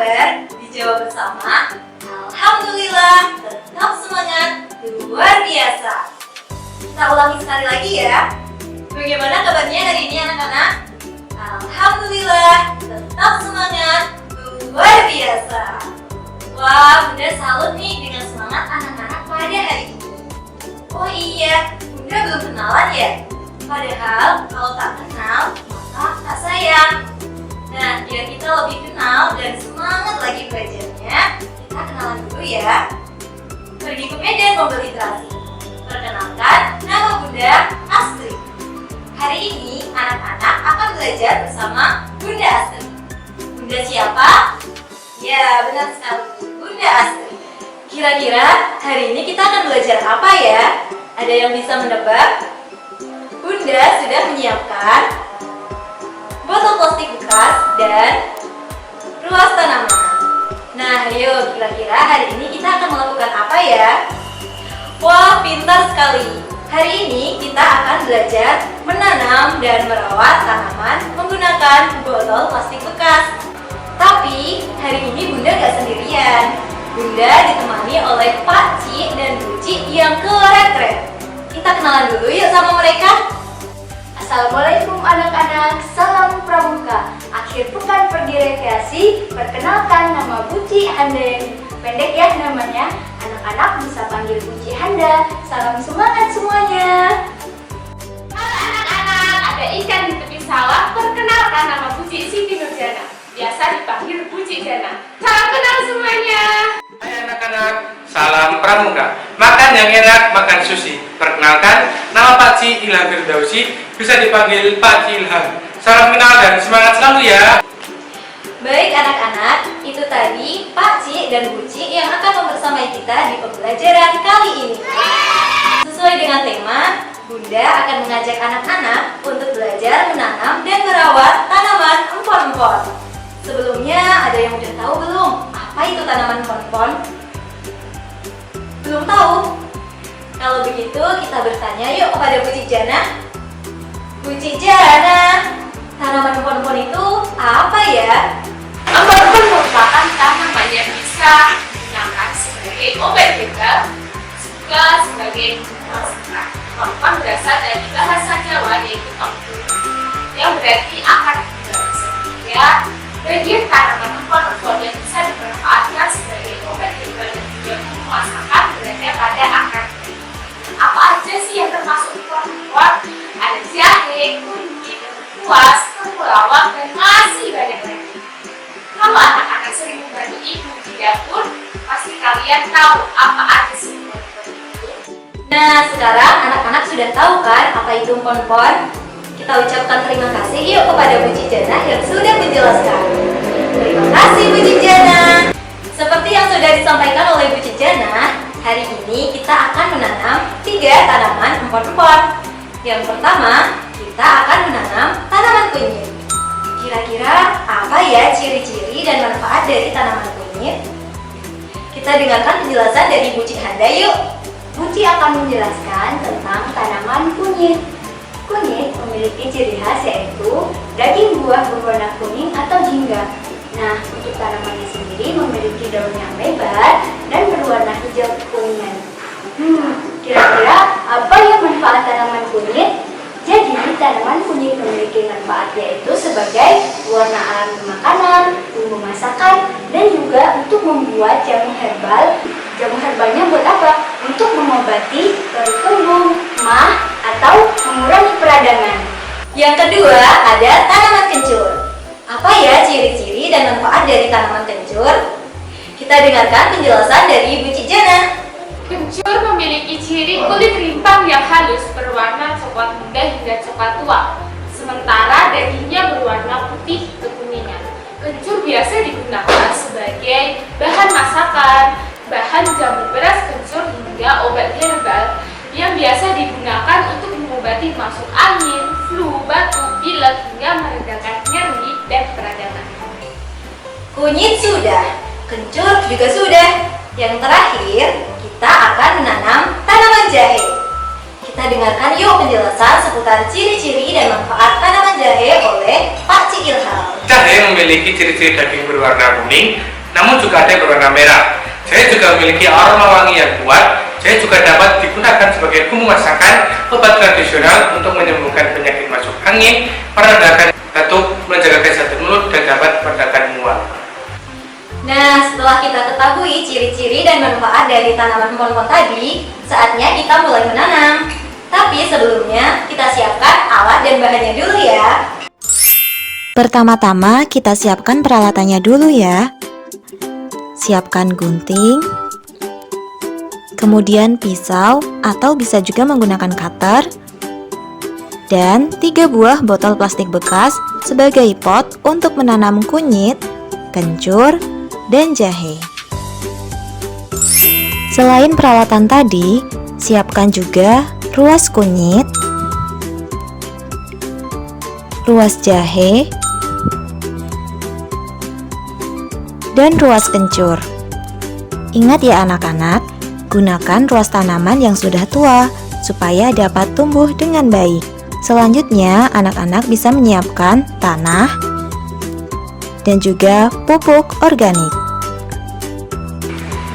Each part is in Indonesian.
kabar? Dijawab bersama. Alhamdulillah, tetap semangat, luar biasa. Kita ulangi sekali lagi ya. Bagaimana kabarnya hari ini anak-anak? Alhamdulillah, tetap semangat, luar biasa. Wah, Bunda salut nih dengan semangat anak-anak pada hari ini. Oh iya, Bunda belum kenalan ya? Padahal kalau tak kenal, maka tak sayang. Nah, biar kita lebih kenal dan semangat lagi belajarnya, kita kenalan dulu ya. Pergi ke medan mobilitas. Perkenalkan, nama Bunda Astrid. Hari ini anak-anak akan belajar bersama Bunda Astrid. Bunda siapa? Ya, benar sekali, Bunda Astrid. Kira-kira hari ini kita akan belajar apa ya? Ada yang bisa menebak? Bunda sudah menyiapkan botol plastik bekas dan ruas tanaman. Nah, yuk kira-kira hari ini kita akan melakukan apa ya? Wah, pintar sekali. Hari ini kita akan belajar menanam dan merawat tanaman menggunakan botol plastik bekas. Tapi hari ini Bunda gak sendirian. Bunda ditemani oleh Pak Ci dan Bu Ci yang keren-keren. Kita kenalan dulu yuk sama mereka. Assalamualaikum anak-anak, salam pramuka. Akhir pekan pergi rekreasi, perkenalkan nama Bu Ci Handa. Pendek ya namanya, anak-anak bisa panggil Bu Ci Handa. Salam semangat semuanya. Halo anak-anak, ada ikan di tepi sawah. Perkenalkan nama Bu Ci Siti Nurjana. Biasa dipanggil Bu Ci Jana. Salam kenal semuanya. Hai anak-anak, salam pramuka. Makan yang enak, makan sushi. Perkenalkan, nama Pak Ci Ilham Firdausi, bisa dipanggil Pak Ci Ilham. Salam kenal dan semangat selalu ya. Baik anak-anak, itu tadi Pak Ci dan Bu Ci yang akan membersamai kita di pembelajaran kali ini. Sesuai dengan tema, Bunda akan mengajak anak-anak untuk belajar menanam dan merawat tanaman empon-empon. Sebelumnya, ada yang udah tahu belum? Apa itu tanaman empon-empon? Belum tahu? Kalau begitu, kita bertanya yuk kepada Bu Ci Jana. Bu Ci Jana, tanaman empon-empon itu apa ya? Empon-empon merupakan tanaman yang bisa digunakan sebagai obat herbal, juga sebagai masakan. Empon berasal dari bahasa Jawa yaitu empun, yang berarti akar buah. Sehingga bagian tanaman empon-empon yang bisa dimanfaatkan sebagai obat herbal dan juga masakan berada pada akar. Apa aja sih yang termasuk empon-empon? Ada jahe, kunyit, kuas, temulawak, dan masih banyak lagi. Kalau anak-anak sering membantu ibu di dapur, pasti kalian tahu apa aja sih empon-empon itu. Nah, sekarang anak-anak sudah tahu kan apa itu empon-empon? Kita ucapkan terima kasih yuk kepada Bu Ci Jana yang sudah menjelaskan. Terima kasih Bu Ci Jana. Seperti yang sudah disampaikan oleh Bu Ci Jana, hari ini kita akan menanam 3 tanaman empon-empon. Yang pertama, kita akan menanam tanaman kunyit. Kira-kira apa ya ciri-ciri dan manfaat dari tanaman kunyit? Kita dengarkan penjelasan dari Bu Ci Handa yuk. Bu Ci akan menjelaskan tentang tanaman kunyit. Kunyit memiliki ciri khas yaitu daging buah berwarna kuning atau jingga. Nah, untuk tanamannya sendiri memiliki daun yang lebar dan berwarna hijau kekuningan. Kira-kira apa ya manfaat tanaman kunyit? Jadi, tanaman kunyit memiliki manfaat yaitu sebagai warna alami makanan, bumbu masakan, dan juga untuk membuat jamu herbal. Jamu herbalnya buat apa? Untuk mengobati perut kembung, mah, atau mengurangi peradangan. Yang kedua, ada tanaman kencur. Apa ya ciri-ciri dan manfaat dari tanaman kencur? Kita dengarkan penjelasan dari Bu Ci Jana. Kencur memiliki ciri kulit rimpang yang halus berwarna coklat muda hingga coklat tua, sementara dagingnya berwarna putih kekuningan. Kencur biasa digunakan sebagai bahan masakan, bahan jamu beras kencur hingga obat herbal yang biasa digunakan untuk mengobati masuk angin, flu, batuk, pilek hingga meredakan nyeri dan peradangan. Kunyit sudah, kencur juga sudah. Yang terakhir, kita akan menanam tanaman jahe. kita dengarkan yuk penjelasan seputar ciri-ciri dan manfaat tanaman jahe oleh Pak Cik Ilham. Jahe memiliki ciri-ciri daging berwarna kuning, namun juga ada yang berwarna merah. Jahe juga memiliki aroma wangi yang kuat. Jahe juga dapat digunakan sebagai bumbu masakan, obat tradisional untuk menyembuhkan penyakit masuk angin, meredakan batuk, menjaga kesehatan mulut, dan dapat meredakan mual. Nah, setelah kita ketahui ciri-ciri dan manfaat dari tanaman pohon-pohon tadi, saatnya kita mulai menanam. Tapi sebelumnya, kita siapkan alat dan bahannya dulu ya. Pertama-tama kita siapkan peralatannya dulu ya. Siapkan gunting, kemudian pisau atau bisa juga menggunakan cutter, dan 3 buah botol plastik bekas sebagai pot untuk menanam kunyit, kencur, dan jahe. Selain peralatan tadi, siapkan juga ruas kunyit, ruas jahe, dan ruas kencur. Ingat ya anak-anak, gunakan ruas tanaman yang sudah tua supaya dapat tumbuh dengan baik. Selanjutnya, anak-anak bisa menyiapkan tanah dan juga pupuk organik.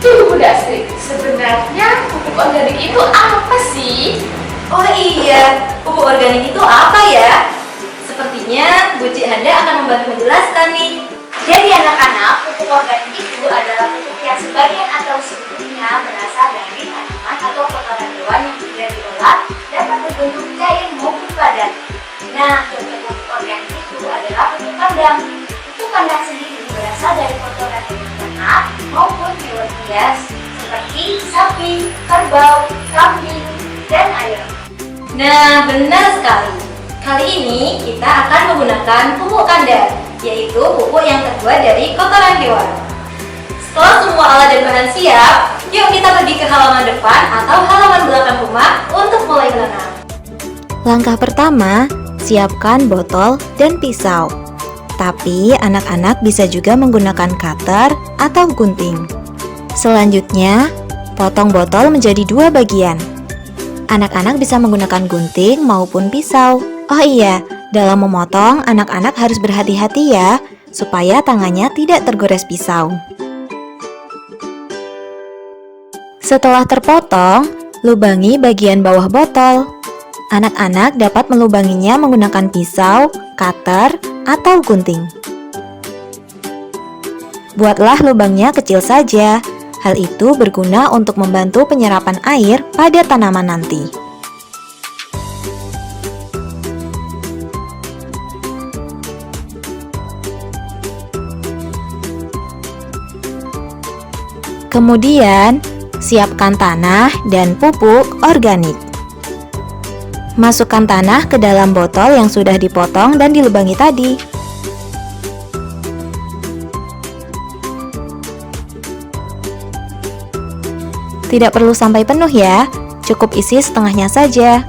Bu Dasri, sebenarnya pupuk organik itu apa sih? Oh iya, pupuk organik itu apa ya? Sepertinya Bu Cik Handa akan membantu menjelaskan nih. Jadi anak-anak, pupuk organik itu adalah pupuk yang sebagian atau seluruhnya berasal dari tanaman atau kotoran hewan yang sudah diolah dapat berbentuk cair maupun padat. Nah, contoh pupuk organik itu adalah pupuk kandang. Pupuk kandang sendiri berasal dari kotoran hewan ternak maupun hewan hias seperti sapi, kerbau, kambing, dan ayam. Nah, benar sekali. Kali ini kita akan menggunakan pupuk kandang, yaitu pupuk yang terbuat dari kotoran hewan. Setelah semua alat dan bahan siap, yuk kita pergi ke halaman depan atau halaman belakang rumah untuk mulai menanam. Langkah pertama, siapkan botol dan pisau. Tapi anak-anak bisa juga menggunakan cutter atau gunting. Selanjutnya, potong botol menjadi 2 bagian. Anak-anak bisa menggunakan gunting maupun pisau. Oh iya, dalam memotong, anak-anak harus berhati-hati ya, supaya tangannya tidak tergores pisau. Setelah terpotong, lubangi bagian bawah botol. Anak-anak dapat melubanginya menggunakan pisau, cutter, atau gunting. Buatlah lubangnya kecil saja. Hal itu berguna untuk membantu penyerapan air pada tanaman nanti. Kemudian, siapkan tanah dan pupuk organik. Masukkan tanah ke dalam botol yang sudah dipotong dan dilubangi tadi. Tidak perlu sampai penuh ya, cukup isi setengahnya saja.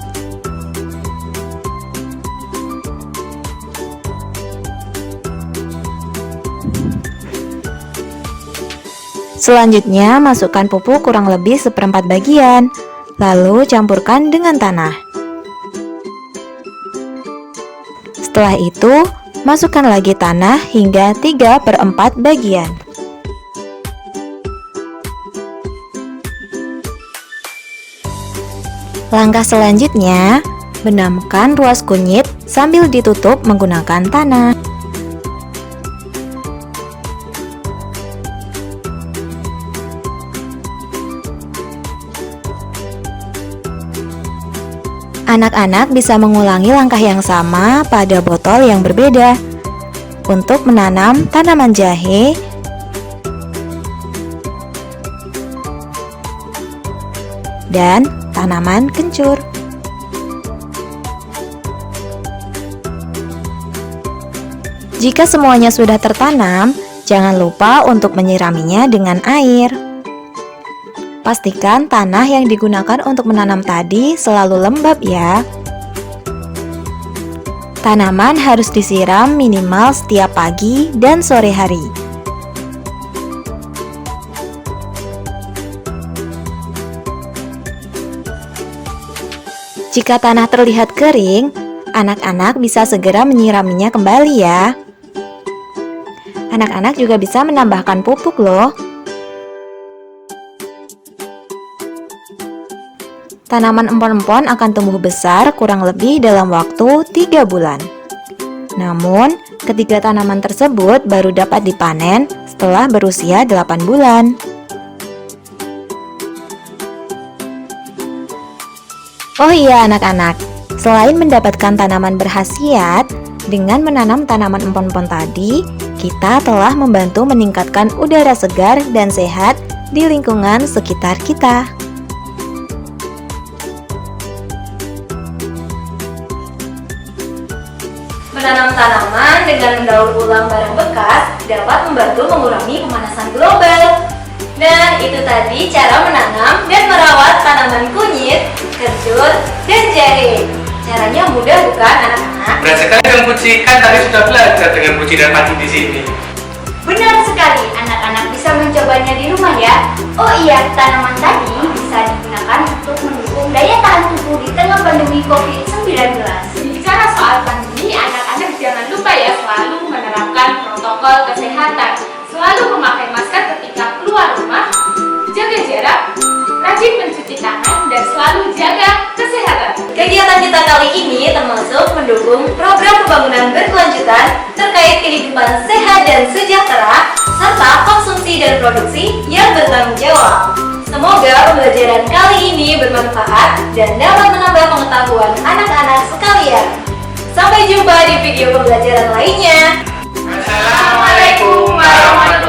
Selanjutnya, masukkan pupuk kurang lebih 1/4 bagian, lalu campurkan dengan tanah. Setelah itu, masukkan lagi tanah hingga 3/4 bagian. Langkah selanjutnya, benamkan ruas kunyit sambil ditutup menggunakan tanah. Anak-anak bisa mengulangi langkah yang sama pada botol yang berbeda untuk menanam tanaman jahe, dan tanaman kencur. Jika semuanya sudah tertanam, jangan lupa untuk menyiraminya dengan air. Pastikan tanah yang digunakan untuk menanam tadi selalu lembab ya. Tanaman harus disiram minimal setiap pagi dan sore hari. Jika tanah terlihat kering, anak-anak bisa segera menyiraminya kembali ya. Anak-anak juga bisa menambahkan pupuk loh. Tanaman empon-empon akan tumbuh besar kurang lebih dalam waktu 3 bulan. Namun, ketiga tanaman tersebut baru dapat dipanen setelah berusia 8 bulan. Oh iya anak-anak, selain mendapatkan tanaman berkhasiat, dengan menanam tanaman empon-empon tadi, kita telah membantu meningkatkan udara segar dan sehat di lingkungan sekitar kita. Menanam tanaman dengan mendaur ulang barang bekas dapat membantu mengurangi pemanasan global. Dan itu tadi cara menanam dan merawat tanaman kunyit, kencur, dan jahe. Caranya mudah bukan anak-anak? Berat sekali dengan Puji, kan tadi sudah belajar dengan Puji dan Paci di sini. Benar sekali, anak-anak bisa mencobanya di rumah ya. Oh iya, tanaman tadi bisa digunakan untuk mendukung daya tahan tubuh di tengah pandemi COVID-19. Bicara soal pandemi, anak-anak jangan lupa ya selalu menerapkan protokol kesehatan. Selalu memakai masker ketika keluar rumah, jaga jarak, rajin mencuci tangan, dan selalu jaga kesehatan. Kegiatan kita kali ini termasuk mendukung program pembangunan berkelanjutan terkait kehidupan sehat dan sejahtera, serta konsumsi dan produksi yang bertanggung jawab. Semoga pembelajaran kali ini bermanfaat dan dapat menambah pengetahuan anak-anak sekalian. Sampai jumpa di video pembelajaran lainnya. Assalamualaikum warahmatullahi wabarakatuh.